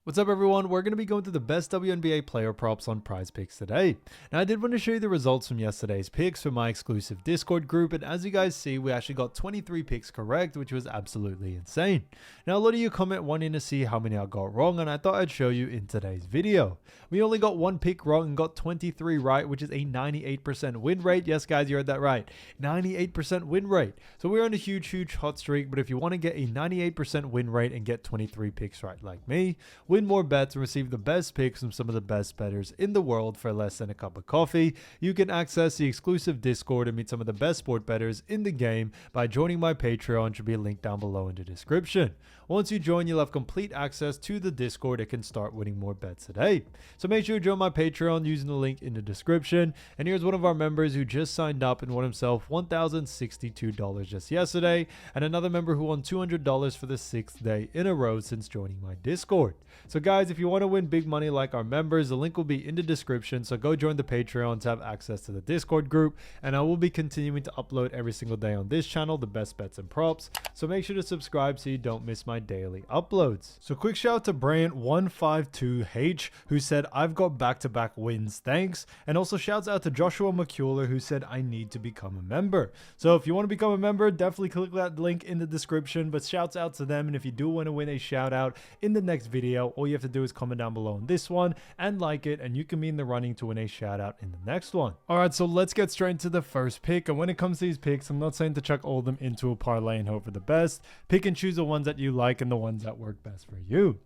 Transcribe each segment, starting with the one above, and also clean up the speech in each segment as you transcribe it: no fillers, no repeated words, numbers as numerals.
What's up everyone, we're going to be going through the best WNBA player props on PrizePicks today. Now I did want to show you the results from yesterday's picks for my exclusive Discord group, and as you guys see we actually got 23 picks correct, which was absolutely insane. Now a lot of you comment wanting to see how many I got wrong, and I thought I'd show you in today's video. We only got one pick wrong and got 23 right, which is a 98% win rate. Yes guys, you heard that right, 98% win rate. So we're on a huge hot streak, but if you want to get a 98% win rate and get 23 picks right like me, win more bets and receive the best picks from some of the best bettors in the world for less than a cup of coffee, you can access the exclusive Discord and meet some of the best sport bettors in the game by joining my Patreon, which will be linked down below in the description. Once you join, you'll have complete access to the Discord and can start winning more bets today. So make sure you join my Patreon using the link in the description. And here's one of our members who just signed up and won himself $1,062 just yesterday, and another member who won $200 for the 6th day in a row since joining my Discord. So guys, if you want to win big money like our members, the link will be in the description, so go join the Patreon to have access to the Discord group, and I will be continuing to upload every single day on this channel the best bets and props, so make sure to subscribe so you don't miss my daily uploads. So quick shout out to Bryant152H who said I've got back-to-back wins, thanks, and also shouts out to Joshua McCuller who said I need to become a member. So if you want to become a member, definitely click that link in the description, but shouts out to them, and if you do want to win a shout out in the next video, all you have to do is comment down below on this one and like it, and you can be in the running to win a shout out in the next one. Alright, so let's get straight into the first pick, and when it comes to these picks, I'm not saying to chuck all of them into a parlay and hope for the best. Pick and choose the ones that you like and the ones that work best for you.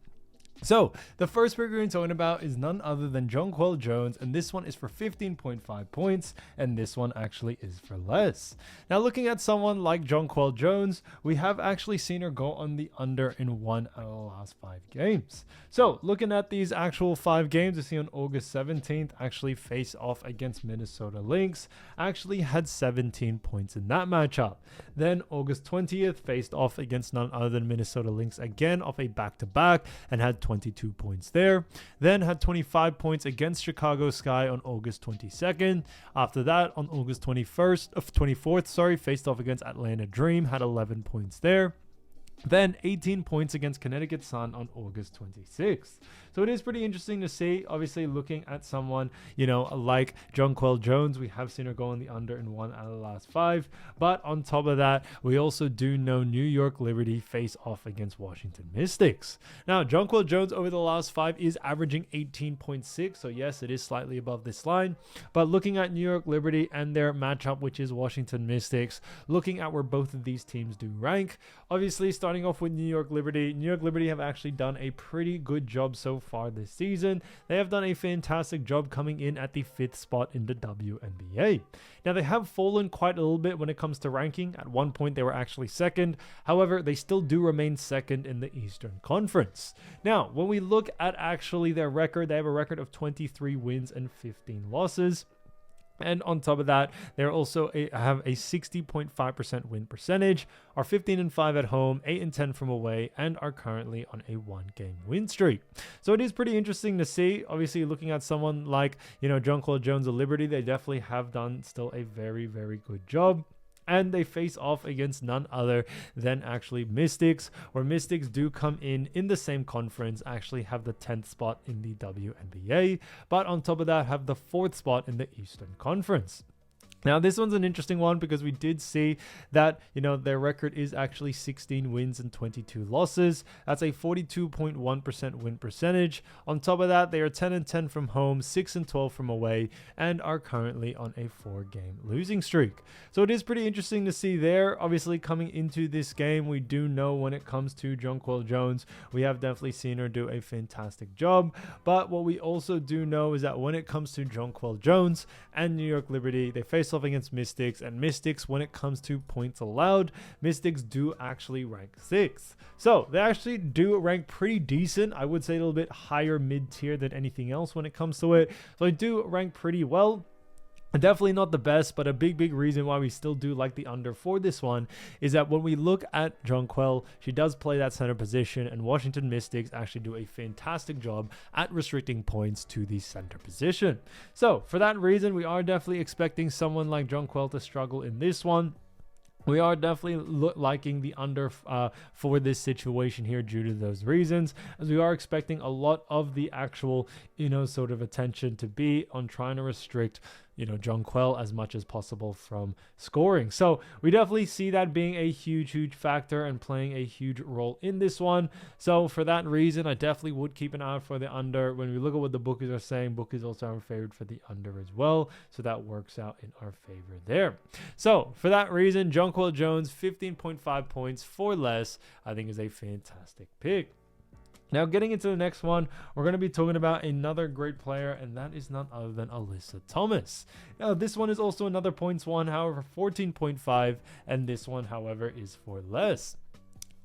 So the first pick we're going to talk about is none other than Jonquel Jones, and this one is for 15.5 points, and this one actually is for less. Now looking at someone like Jonquel Jones, we have actually seen her go on the under in 1 out of the last 5 games. So looking at these actual 5 games, we see on August 17th actually face off against Minnesota Lynx, actually had 17 points in that matchup. Then August 20th faced off against none other than Minnesota Lynx again off a back-to-back and had 22 points there. Then had 25 points against Chicago Sky on August 22nd. After that, on August 24th, faced off against Atlanta Dream, had 11 points there. Then 18 points against Connecticut Sun on August 26th. So it is pretty interesting to see, obviously looking at someone, like Jonquel Jones, we have seen her go on the under in 1 out of the last 5. But on top of that, we also do know New York Liberty face off against Washington Mystics. Now, Jonquel Jones over the last 5 is averaging 18.6. So yes, it is slightly above this line. But looking at New York Liberty and their matchup, which is Washington Mystics, looking at where both of these teams do rank, obviously starting off with New York Liberty have actually done a pretty good job so far this season. They have done a fantastic job coming in at the 5th spot in the WNBA. Now they have fallen quite a little bit when it comes to ranking. At one point they were actually 2nd. However, they still do remain 2nd in the Eastern Conference. Now, when we look at actually their record, they have a record of 23 wins and 15 losses. And on top of that, they're also have a 60.5% win percentage, are 15-5 at home, 8-10 from away, and are currently on a 1-game win streak. So it is pretty interesting to see. Obviously, looking at someone like, Jonquel Jones of Liberty, they definitely have done still a very good job. And they face off against none other than actually Mystics, where Mystics do come in the same conference, actually have the 10th spot in the WNBA, but on top of that have the 4th spot in the Eastern Conference. Now, this one's an interesting one because we did see that, their record is actually 16 wins and 22 losses. That's a 42.1% win percentage. On top of that, they are 10-10 from home, 6-12 from away, and are currently on a 4-game losing streak. So it is pretty interesting to see there. Obviously, coming into this game, we do know when it comes to Jonquel Jones, we have definitely seen her do a fantastic job. But what we also do know is that when it comes to Jonquel Jones and New York Liberty, they face off against Mystics, and Mystics, when it comes to points allowed, Mystics do actually rank 6th. So they actually do rank pretty decent. I would say a little bit higher mid-tier than anything else when it comes to it. So they do rank pretty well. Definitely not the best, but a big reason why we still do like the under for this one is that when we look at Jonquel, she does play that center position, and Washington Mystics actually do a fantastic job at restricting points to the center position. So for that reason, we are definitely expecting someone like Jonquel to struggle in this one. we are definitely liking the under for this situation here due to those reasons, as we are expecting a lot of the actual, sort of attention to be on trying to restrict, Jonquel as much as possible from scoring. So we definitely see that being a huge factor and playing a huge role in this one. So for that reason, I definitely would keep an eye out for the under. When we look at what the bookies are saying, bookies also are favored for the under as well. So that works out in our favor there. So for that reason, Jonquel Jones, 15.5 points for less, I think is a fantastic pick. Now, getting into the next one, we're going to be talking about another great player, and that is none other than Alyssa Thomas. Now, this one is also another points one, however, 14.5, and this one, however, is for less.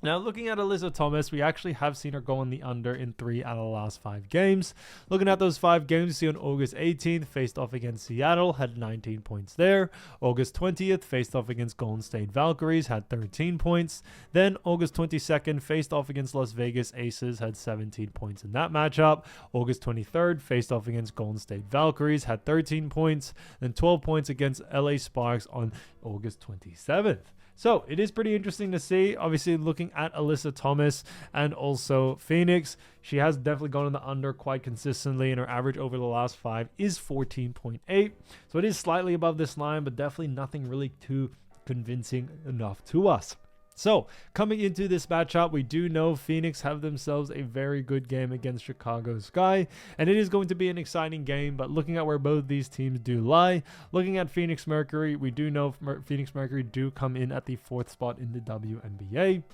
Now, looking at Alyssa Thomas, we actually have seen her go on the under in 3 out of the last 5 games. Looking at those 5 games, you see on August 18th, faced off against Seattle, had 19 points there. August 20th, faced off against Golden State Valkyries, had 13 points. Then August 22nd, faced off against Las Vegas Aces, had 17 points in that matchup. August 23rd, faced off against Golden State Valkyries, had 13 points. Then 12 points against LA Sparks on August 27th. So it is pretty interesting to see. Obviously, looking at Alyssa Thomas and also Phoenix, she has definitely gone on the under quite consistently, and her average over the last 5 is 14.8. So it is slightly above this line, but definitely nothing really too convincing enough to us. So coming into this matchup, we do know Phoenix have themselves a very good game against Chicago Sky, and it is going to be an exciting game. But looking at where both these teams do lie, looking at Phoenix Mercury, we do know Phoenix Mercury do come in at the 4th spot in the WNBA.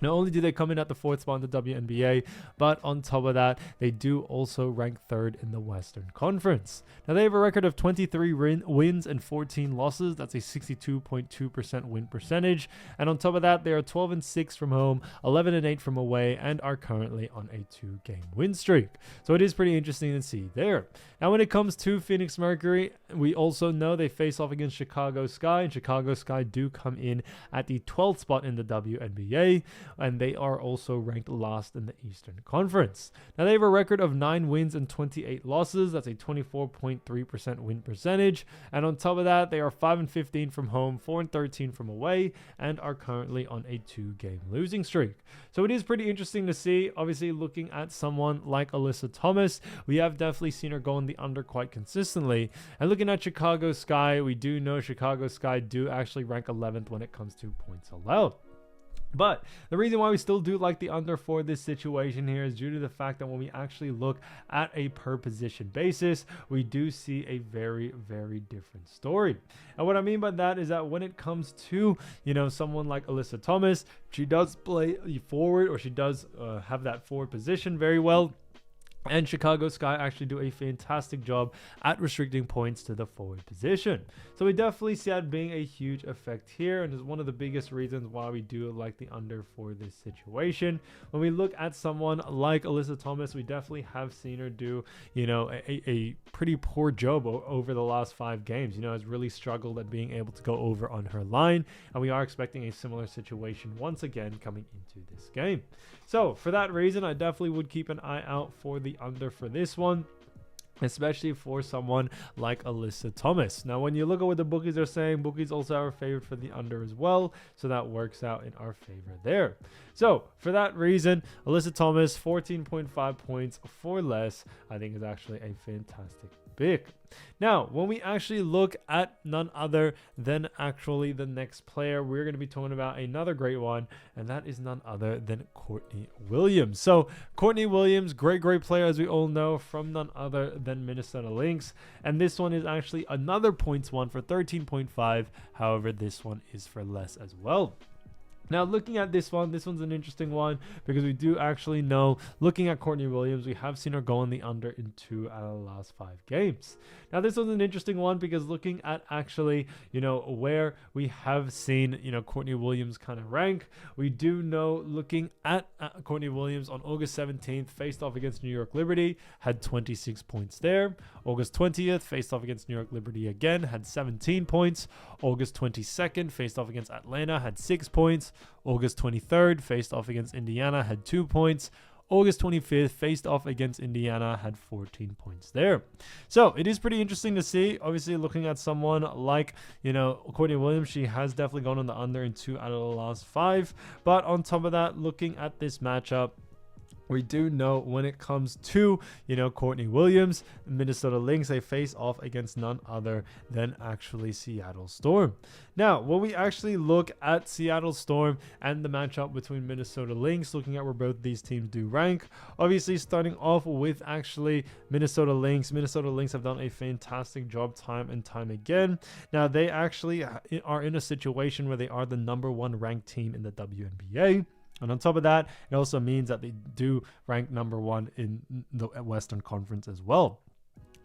Not only do they come in at the 4th spot in the WNBA, but on top of that, they do also rank 3rd in the Western Conference. Now, they have a record of 23 wins and 14 losses. That's a 62.2% win percentage. And on top of that, they are 12-6 from home, 11-8 from away, and are currently on a 2-game win streak. So it is pretty interesting to see there. Now, when it comes to Phoenix Mercury, we also know they face off against Chicago Sky, and Chicago Sky do come in at the 12th spot in the WNBA. And they are also ranked last in the Eastern Conference. Now, they have a record of 9 wins and 28 losses. That's a 24.3% win percentage. And on top of that, they are 5-15 from home, 4-13 from away, and are currently on a 2-game losing streak. So it is pretty interesting to see. Obviously, looking at someone like Alyssa Thomas, we have definitely seen her go in the under quite consistently. And looking at Chicago Sky, we do know Chicago Sky do actually rank 11th when it comes to points allowed. But the reason why we still do like the under for this situation here is due to the fact that when we actually look at a per position basis, we do see a very different story. And what I mean by that is that when it comes to, someone like Alyssa Thomas, she does play forward, or she does have that forward position very well. And Chicago Sky actually do a fantastic job at restricting points to the forward position. So we definitely see that being a huge effect here, and is one of the biggest reasons why we do like the under for this situation. When we look at someone like Alyssa Thomas, we definitely have seen her do, a pretty poor job over the last 5 games. Has really struggled at being able to go over on her line, and we are expecting a similar situation once again coming into this game. So for that reason, I definitely would keep an eye out for the under for this one, especially for someone like Alyssa Thomas. Now, when you look at what the bookies are saying, bookies also are favored for the under as well, so that works out in our favor there. So for that reason, Alyssa Thomas, 14.5 points for less, I think is actually a fantastic pick. Now, when we actually look at none other than actually the next player, we're going to be talking about another great one, and that is none other than Courtney Williams. So Courtney Williams, great player, as we all know, from none other than Minnesota Lynx. And this one is actually another points one for 13.5. However, this one is for less as well. Now, looking at this one's an interesting one because we do actually know, looking at Courtney Williams, we have seen her go on the under in 2 out of the last 5 games. Now, this one's an interesting one because looking at actually, where we have seen, Courtney Williams kind of rank, we do know, looking at Courtney Williams on August 17th, faced off against New York Liberty, had 26 points there. August 20th, faced off against New York Liberty again, had 17 points. August 22nd, faced off against Atlanta, had 6 points. August 23rd, faced off against Indiana, had 2 points. August 25th, faced off against Indiana, had 14 points there. So it is pretty interesting to see. Obviously, looking at someone like, Courtney Williams, she has definitely gone on the under in 2 out of the last 5. But on top of that, looking at this matchup, we do know when it comes to, Courtney Williams, Minnesota Lynx, they face off against none other than actually Seattle Storm. Now, when we actually look at Seattle Storm and the matchup between Minnesota Lynx, looking at where both these teams do rank, obviously starting off with actually Minnesota Lynx. Minnesota Lynx have done a fantastic job time and time again. Now, they actually are in a situation where they are the #1 ranked team in the WNBA. And on top of that, it also means that they do rank #1 in the Western Conference as well.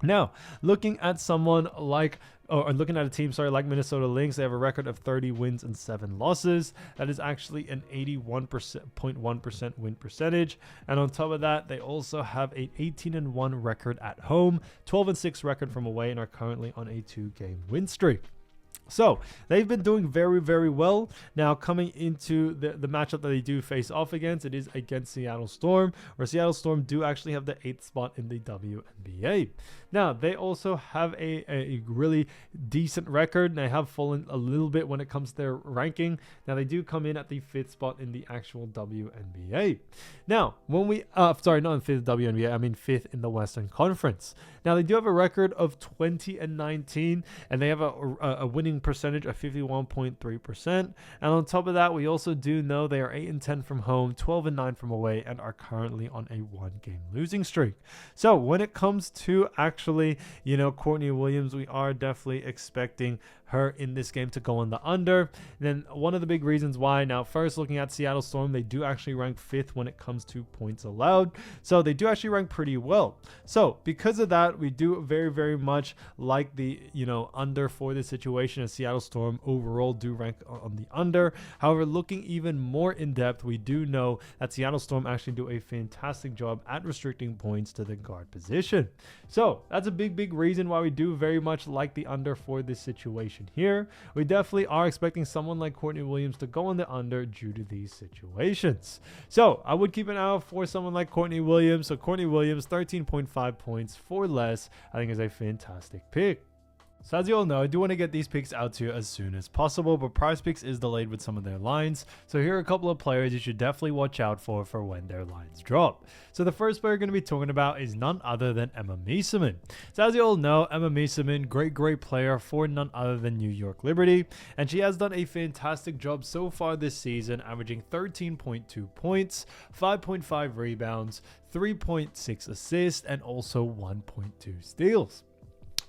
Now, looking at looking at a team, like Minnesota Lynx, they have a record of 30 wins and 7 losses. That is actually an 81.1% win percentage. And on top of that, they also have an 18-1 record at home, 12-6 record from away, and are currently on a 2-game win streak. So they've been doing very, very well. Now, coming into the matchup that they do face off against, it is against Seattle Storm, where Seattle Storm do actually have the 8th spot in the WNBA. Now, they also have a really decent record. They have fallen a little bit when it comes to their ranking. Now, they do come in at the 5th spot in the actual WNBA. Now, when we, not in 5th WNBA, I mean 5th in the Western Conference. Now, they do have a record of 20-19, and they have a winning percentage of 51.3%. And on top of that, we also do know they are 8-10 from home, 12-9 from away, and are currently on a 1-game losing streak. So when it comes to actually, Courtney Williams, we are definitely expecting her in this game to go on the under. And then one of the big reasons why, now first looking at Seattle Storm, they do actually rank 5th when it comes to points allowed. So they do actually rank pretty well. So because of that, we do very, very much like the, under for this situation, as Seattle Storm overall do rank on the under. However, looking even more in depth, we do know that Seattle Storm actually do a fantastic job at restricting points to the guard position. So that's a big, big reason why we do very much like the under for this situation here. We definitely are expecting someone like Courtney Williams to go on the under due to these situations. So I would keep an eye out for someone like Courtney Williams. So Courtney Williams, 13.5 points for less, I think is a fantastic pick. So as you all know, I do want to get these picks out to you as soon as possible, but PrizePicks is delayed with some of their lines. So here are a couple of players you should definitely watch out for when their lines drop. So the first player we're going to be talking about is none other than Meesseman. So as you all know, Meesseman, great player for none other than New York Liberty. And she has done a fantastic job so far this season, averaging 13.2 points, 5.5 rebounds, 3.6 assists, and also 1.2 steals.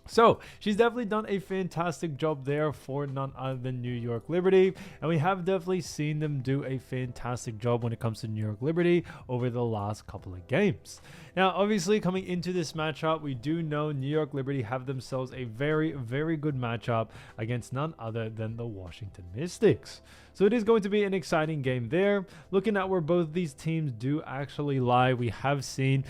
So she's definitely done a fantastic job there for none other than New York Liberty, and we have definitely seen them do a fantastic job when it comes to New York Liberty over the last couple of games. Now, obviously, coming into this matchup, we do know New York Liberty have themselves a very, very good matchup against none other than the Washington Mystics. So it is going to be an exciting game there. Looking at where both these teams do actually lie, we have seen,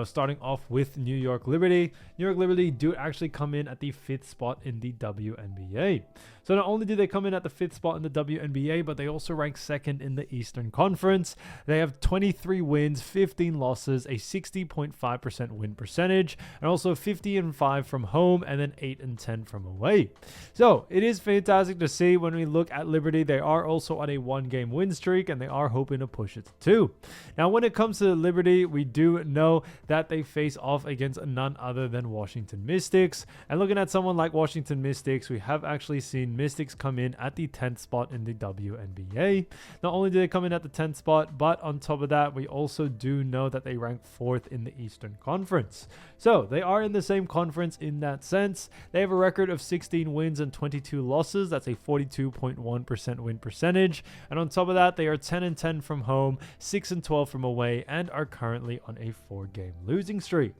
starting off with New York Liberty. New York Liberty do actually come in at the 5th spot in the WNBA. So not only do they come in at the 5th spot in the WNBA, but they also rank 2nd in the Eastern Conference. They have 23 wins, 15 losses, a 60.5% win percentage, and also 50-5 from home, and then 8-10 from away. So it is fantastic to see. When we look at Liberty, they are also on a 1-game win streak, and they are hoping to push it to 2. Now, when it comes to Liberty, we do know that they face off against none other than Washington Mystics. And looking at someone like Washington Mystics, we have actually seen Mystics come in at the 10th spot in the WNBA. Not only do they come in at the 10th spot, but on top of that, we also do know that they rank 4th in the Eastern Conference. So they are in the same conference in that sense. They have a record of 16 wins and 22 losses. That's a 42.1% win percentage. And on top of that, they are 10-10 from home, 6-12 from away, and are currently on a 4-game losing streak.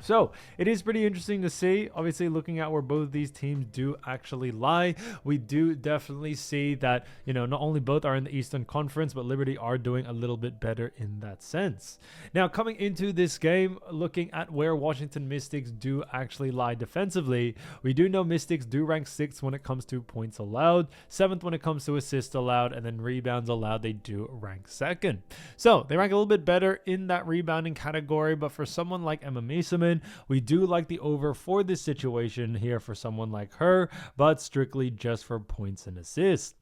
So it is pretty interesting to see. Obviously, looking at where both these teams do actually lie, we do definitely see that, not only both are in the Eastern Conference, but Liberty are doing a little bit better in that sense. Now, coming into this game, looking at where Washington Mystics do actually lie defensively, we do know Mystics do rank 6th when it comes to points allowed, 7th when it comes to assists allowed, and then rebounds allowed, they do rank 2nd. So they rank a little bit better in that rebounding category, but for someone like Meesseman, we do like the over for this situation here for someone like her, but strictly just for points and assists.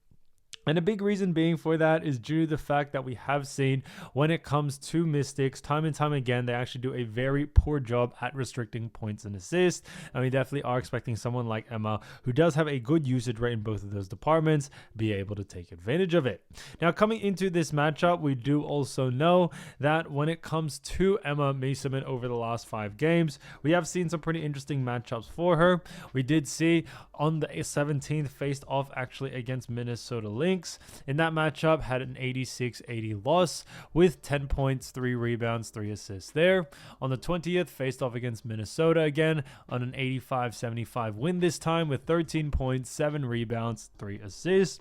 And a big reason being for that is due to the fact that we have seen when it comes to Mystics, time and time again, they actually do a very poor job at restricting points and assists. And we definitely are expecting someone like Emma, who does have a good usage rate in both of those departments, be able to take advantage of it. Now, coming into this matchup, we do also know that when it comes to Emma Meesseman over the last 5 games, we have seen some pretty interesting matchups for her. We did see on the 17th faced off actually against Minnesota Lynx. In that matchup, had an 86-80 loss with 10 points, 3 rebounds, 3 assists there. On the 20th, faced off against Minnesota again on an 85-75 win this time with 13 points, 7 rebounds, 3 assists.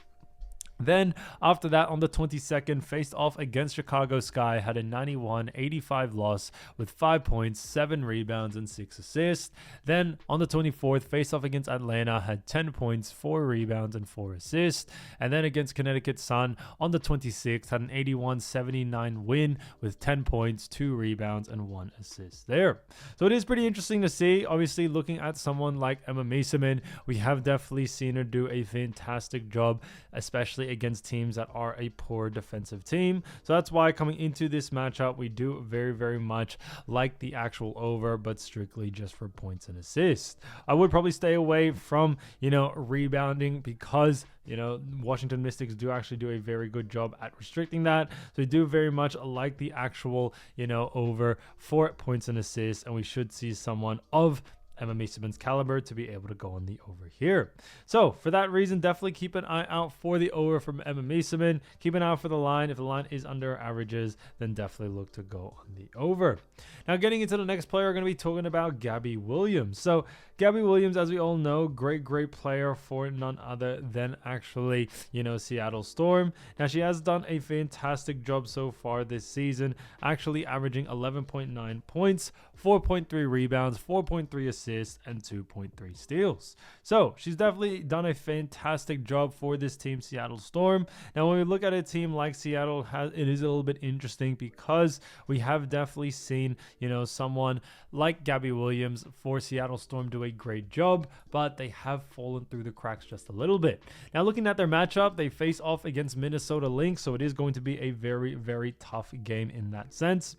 Then after that, on the 22nd, faced off against Chicago Sky, had a 91-85 loss with 5 points, 7 rebounds, and 6 assists. Then on the 24th, faced off against Atlanta, had 10 points, 4 rebounds, and 4 assists. And then against Connecticut Sun on the 26th, had an 81-79 win with 10 points, 2 rebounds, and 1 assist there. So it is pretty interesting to see. Obviously, looking at someone like Emma Meesseman, we have definitely seen her do a fantastic job, especially against teams that are a poor defensive team. So that's why coming into this matchup, we do very, very much like the actual over, but strictly just for points and assists. I would probably stay away from, rebounding because, Washington Mystics do actually do a very good job at restricting that. So we do very much like the actual, over for points and assists, and we should see someone of Emma Meesseman's caliber to be able to go on the over here. So for that reason, definitely keep an eye out for the over from Emma Meesseman. Keep an eye out for the line. If the line is under averages, then definitely look to go on the over. Now, getting into the next player, we're going to be talking about Gabby Williams. So Gabby Williams, as we all know, great player for none other than actually, Seattle Storm. Now, she has done a fantastic job so far this season, actually averaging 11.9 points, 4.3 rebounds, 4.3 assists, and 2.3 steals. So she's definitely done a fantastic job for this team, Seattle Storm. Now, when we look at a team like Seattle, it is a little bit interesting because we have definitely seen, someone like Gabby Williams for Seattle Storm do a great job, but they have fallen through the cracks just a little bit. Now, looking at their matchup, they face off against Minnesota Lynx, so it is going to be a very, very tough game in that sense.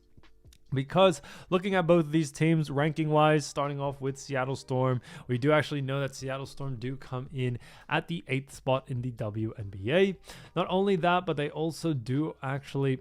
Because looking at both of these teams ranking wise, starting off with Seattle Storm, we do actually know that Seattle Storm do come in at the 8th spot in the WNBA. Not only that, but they also do actually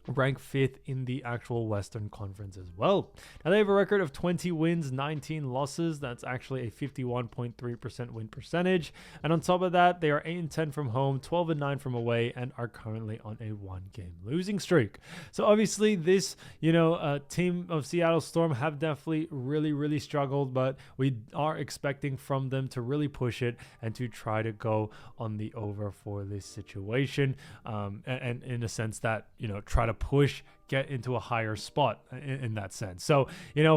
rank 5th in the actual Western Conference as well. Now, they have a record of 20 wins, 19 losses. That's actually a 51.3% win percentage. And on top of that, they are 8-10 from home, 12-9 from away, and are currently on a 1-game losing streak. So obviously this, team of Seattle Storm have definitely really struggled, but we are expecting from them to really push it and to try to go on the over for this situation. And in a sense that, try to push, get into a higher spot in that sense. So,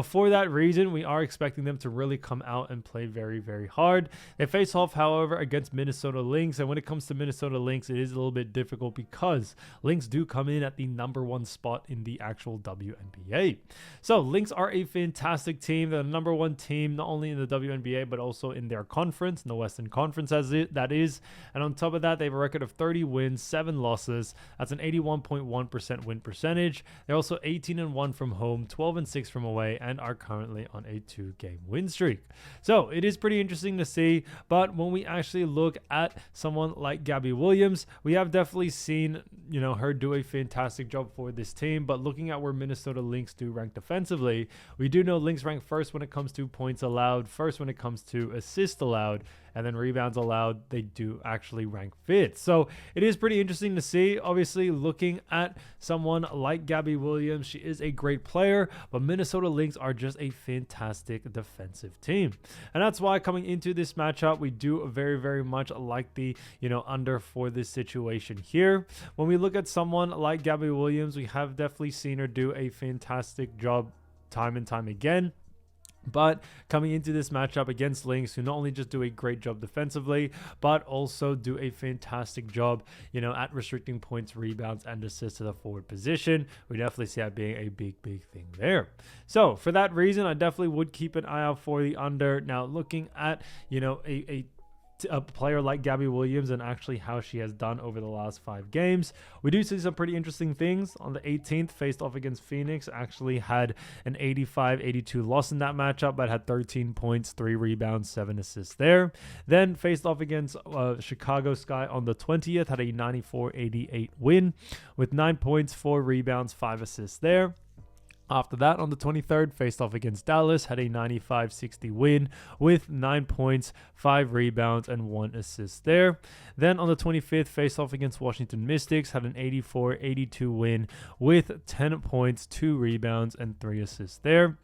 for that reason, we are expecting them to really come out and play very, very hard. They face off, however, against Minnesota Lynx. And when it comes to Minnesota Lynx, it is a little bit difficult because Lynx do come in at the number 1 spot in the actual WNBA. So Lynx are a fantastic team. They're the number 1 team, not only in the WNBA, but also in their conference, in the Western Conference that is. And on top of that, they have a record of 30 wins, 7 losses. That's an 81.1% win percentage. They're also 18-1 from home, 12-6 from away, and are currently on a 2-game win streak. So it is pretty interesting to see. But when we actually look at someone like Gabby Williams, we have definitely seen, her do a fantastic job for this team. But looking at where Minnesota Lynx do rank defensively, we do know Lynx rank first when it comes to points allowed, first when it comes to assists allowed, and then rebounds allowed, they do actually rank 5th. So it is pretty interesting to see. Obviously, looking at someone like Gabby Williams. She is a great player, but Minnesota Lynx are just a fantastic defensive team. And that's why coming into this matchup, we do very, very much like the, under for this situation here. When we look at someone like Gabby Williams, we have definitely seen her do a fantastic job time and time again. But coming into this matchup against Lynx, who not only just do a great job defensively, but also do a fantastic job, at restricting points, rebounds, and assists to the forward position, we definitely see that being a big thing there. So for that reason, I definitely would keep an eye out for the under. Now looking at, a player like Gabby Williams and actually how she has done over the last 5 games, we do see some pretty interesting things. On the 18th, faced off against Phoenix, actually had an 85-82 loss in that matchup, but had 13 points, 3 rebounds, 7 assists there. Then faced off against Chicago Sky on the 20th, had a 94-88 win with 9 points, 4 rebounds, 5 assists there. After that, on the 23rd, faced off against Dallas, had a 95-60 win with 9 points, 5 rebounds, and 1 assist there. Then on the 25th, faced off against Washington Mystics, had an 84-82 win with 10 points, 2 rebounds, and 3 assists there.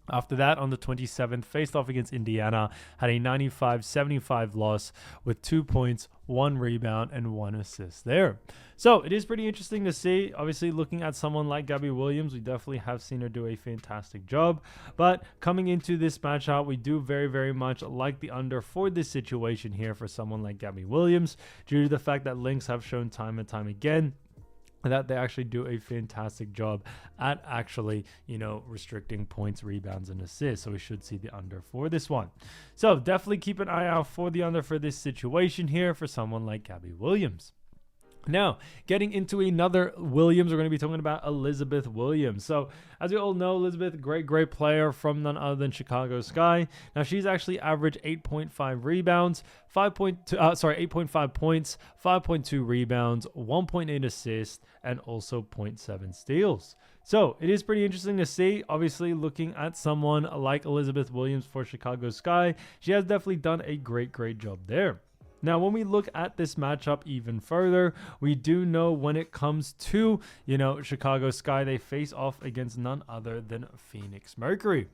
After that, on the 27th, faced off against Indiana, had a 95-75 loss with 2 points, 1 rebound, and 1 assist there. So it is pretty interesting to see. Obviously, looking at someone like Gabby Williams, we definitely have seen her do a fantastic job. But coming into this matchup, we do very, very much like the under for this situation here for someone like Gabby Williams, due to the fact that Lynx have shown time and time again that they actually do a fantastic job at actually, restricting points, rebounds, and assists. So we should see the under for this one. So definitely keep an eye out for the under for this situation here for someone like Gabby Williams. Now, getting into another Williams, we're going to be talking about Elizabeth Williams. So, as you all know, Elizabeth, great player from none other than Chicago Sky. Now, she's actually averaged 8.5 rebounds, 8.5 points, 5.2 rebounds, 1.8 assists, and also 0.7 steals. So, it is pretty interesting to see. Obviously, looking at someone like Elizabeth Williams for Chicago Sky, she has definitely done a great job there. Now, when we look at this matchup even further, we do know when it comes to, Chicago Sky, they face off against none other than Phoenix Mercury.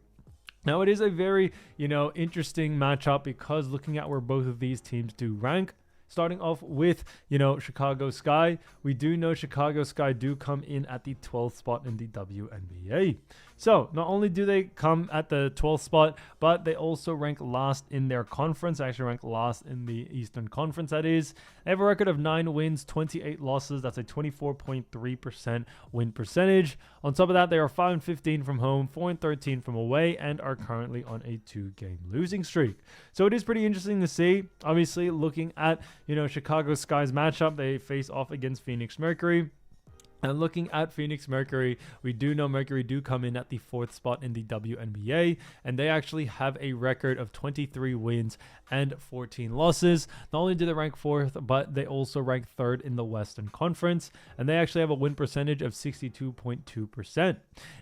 Now, it is a very, interesting matchup because looking at where both of these teams do rank, starting off with, Chicago Sky, we do know Chicago Sky do come in at the 12th spot in the WNBA. So not only do they come at the 12th spot, but they also rank last in their conference. Actually rank last in the Eastern Conference, that is. They have a record of 9 wins, 28 losses. That's a 24.3% win percentage. On top of that, they are 5-15 from home, 4-13 from away, and are currently on a 2-game losing streak. So it is pretty interesting to see. Obviously, looking at, Chicago Sky's matchup, they face off against Phoenix Mercury. And looking at Phoenix Mercury, we do know Mercury do come in at the 4th spot in the WNBA, and they actually have a record of 23 wins and 14 losses. Not only do they rank 4th, but they also rank 3rd in the Western Conference, and they actually have a win percentage of 62.2%.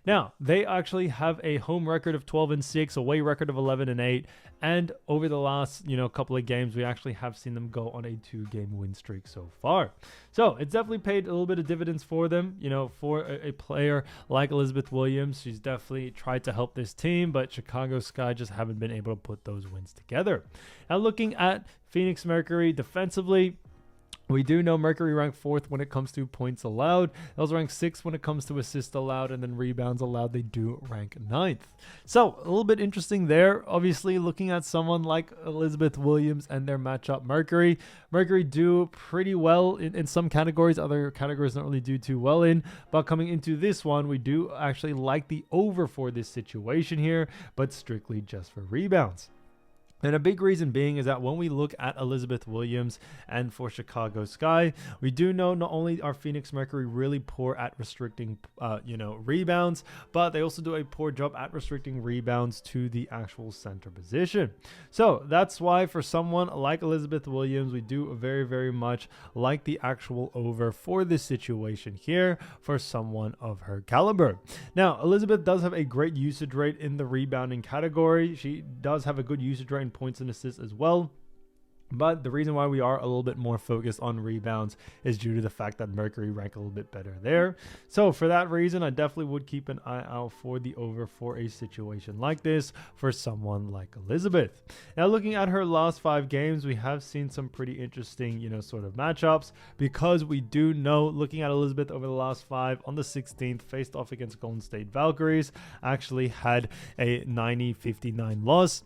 Now, they actually have a home record of 12-6, away record of 11-8, and over the last, couple of games, we actually have seen them go on a 2-game win streak so far. So it's definitely paid a little bit of dividends for them, for a player like Elizabeth Williams. She's definitely tried to help this team, but Chicago Sky just haven't been able to put those wins together. Now, looking at Phoenix Mercury defensively, we do know Mercury ranked 4th when it comes to points allowed. They also rank 6th when it comes to assists allowed, and then rebounds allowed, they do rank 9th. So a little bit interesting there. Obviously, looking at someone like Elizabeth Williams and their matchup Mercury. Mercury do pretty well in some categories. Other categories don't really do too well in. But coming into this one, we do actually like the over for this situation here, but strictly just for rebounds. And a big reason being is that when we look at Elizabeth Williams and for Chicago Sky, we do know not only are Phoenix Mercury really poor at restricting, rebounds, but they also do a poor job at restricting rebounds to the actual center position. So that's why for someone like Elizabeth Williams, we do very, very much like the actual over for this situation here for someone of her caliber. Now, Elizabeth does have a great usage rate in the rebounding category. She does have a good usage rate in points and assists as well. But the reason why we are a little bit more focused on rebounds is due to the fact that Mercury ranked a little bit better there. So for that reason, I definitely would keep an eye out for the over for a situation like this for someone like Elizabeth. Now, looking at her last 5 games, we have seen some pretty interesting, sort of matchups, because we do know, looking at Elizabeth over the last 5, on the 16th, faced off against Golden State Valkyries, actually had a 90-59 loss.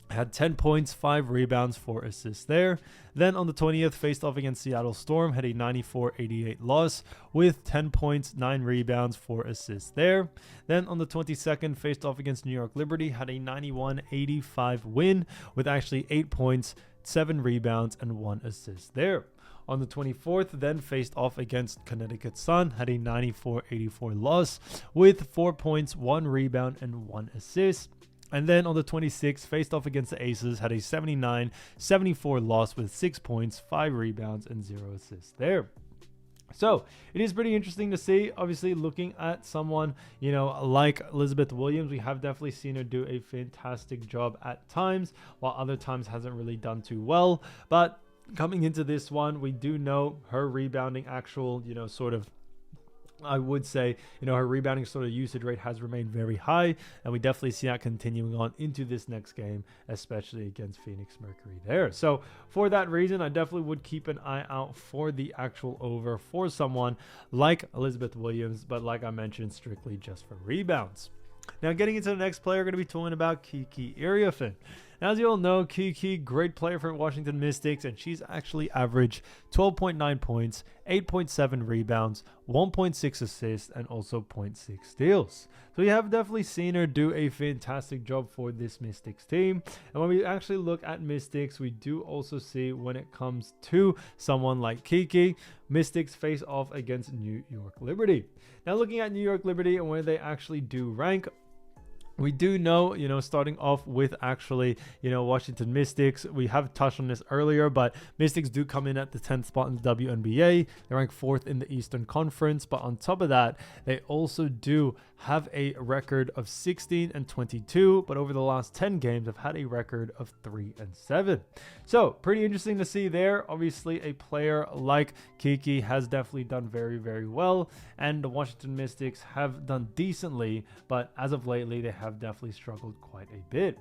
Had 10 points, 5 rebounds, 4 assists there. Then on the 20th, faced off against Seattle Storm, had a 94-88 loss with 10 points, 9 rebounds, 4 assists there. Then on the 22nd, faced off against New York Liberty, had a 91-85 win with actually 8 points, 7 rebounds, and 1 assist there. On the 24th, then faced off against Connecticut Sun, had a 94-84 loss with 4 points, 1 rebound, and 1 assist. And then on the 26th, faced off against the Aces, had a 79-74 loss with 6 points, 5 rebounds, and 0 assists there. So it is pretty interesting to see. Obviously, looking at someone, like Elizabeth Williams, we have definitely seen her do a fantastic job at times, while other times hasn't really done too well. But coming into this one, we do know her rebounding actual, I would say, her rebounding sort of usage rate has remained very high, and we definitely see that continuing on into this next game, especially against Phoenix Mercury there. So for that reason, I definitely would keep an eye out for the actual over for someone like Elizabeth Williams, but like I mentioned, strictly just for rebounds. Now, getting into the next player, we're going to be talking about Kiki Iriafen. As you all know, Kiki, great player for Washington Mystics, and she's actually averaged 12.9 points, 8.7 rebounds, 1.6 assists, and also 0.6 steals. So we have definitely seen her do a fantastic job for this Mystics team. And when we actually look at Mystics, we do also see, when it comes to someone like Kiki, Mystics face off against New York Liberty. Now, looking at New York Liberty and where they actually do rank, we do know, starting off with actually, Washington Mystics, we have touched on this earlier, but Mystics do come in at the 10th spot in the WNBA. They rank 4th in the Eastern Conference, but on top of that, they also do have a record of 16-22, but over the last 10 games have had a record of 3-7. So pretty interesting to see there. Obviously, a player like Kiki has definitely done very, very well, and the Washington Mystics have done decently, but as of lately, they have definitely struggled quite a bit.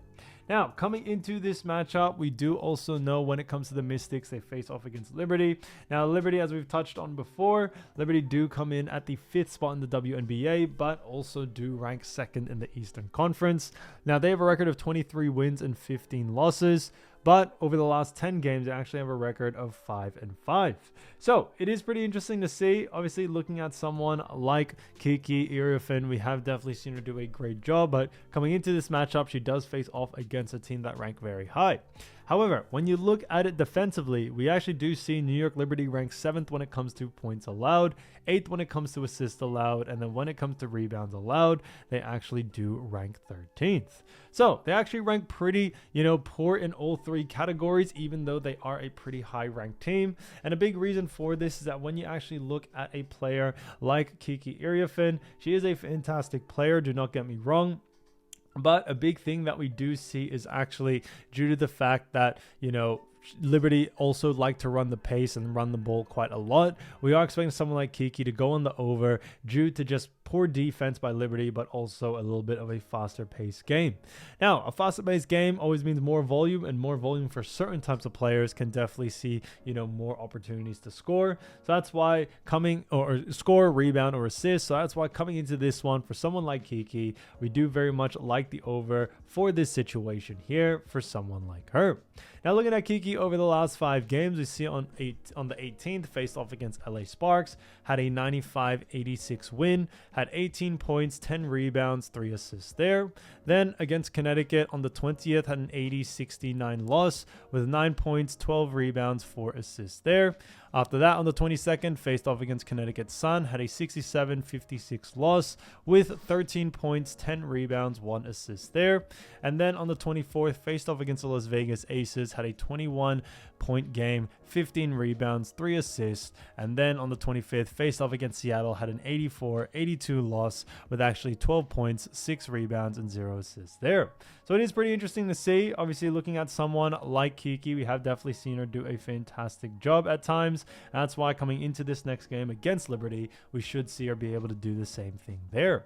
Now, coming into this matchup, we do also know when it comes to the Mystics, they face off against Liberty. Now, Liberty, as we've touched on before, Liberty do come in at the 5th spot in the WNBA, but also do rank 2nd in the Eastern Conference. Now, they have a record of 23 wins and 15 losses. But over the last 10 games, they actually have a record of 5-5. So it is pretty interesting to see. Obviously, looking at someone like Kiki Iriafen, we have definitely seen her do a great job. But coming into this matchup, she does face off against a team that rank very high. However, when you look at it defensively, we actually do see New York Liberty rank 7th when it comes to points allowed, 8th when it comes to assists allowed, and then when it comes to rebounds allowed, they actually do rank 13th. So they actually rank pretty, poor in all 3 categories, even though they are a pretty high ranked team. And a big reason for this is that when you actually look at a player like Kiki Iriafen, she is a fantastic player, do not get me wrong. But a big thing that we do see is actually due to the fact that, Liberty also like to run the pace and run the ball quite a lot. We are expecting someone like Kiki to go on the over due to just poor defense by Liberty, but also a little bit of a faster paced game. Now, a faster paced game always means more volume, and more volume for certain types of players can definitely see, more opportunities to score. So that's why score, rebound, or assist. So that's why coming into this one for someone like Kiki, we do very much like the over for this situation here for someone like her. Now, looking at Kiki over the last 5 games, we see on the 18th, faced off against LA Sparks, had a 95-86 win, had 18 points, 10 rebounds, 3 assists there. Then against Connecticut on the 20th, had an 80-69 loss with 9 points, 12 rebounds, 4 assists there. After that, on the 22nd, faced off against Connecticut Sun, had a 67-56 loss with 13 points, 10 rebounds, 1 assist there. And then on the 24th, faced off against the Las Vegas Aces, had a 21 21-point game, 15 rebounds, 3 assists, and then on the 25th, faced off against Seattle, had an 84-82 loss with actually 12 points, 6 rebounds, and 0 assists there. So it is pretty interesting to see. Obviously, looking at someone like Kiki, we have definitely seen her do a fantastic job at times. And that's why coming into this next game against Liberty, we should see her be able to do the same thing there.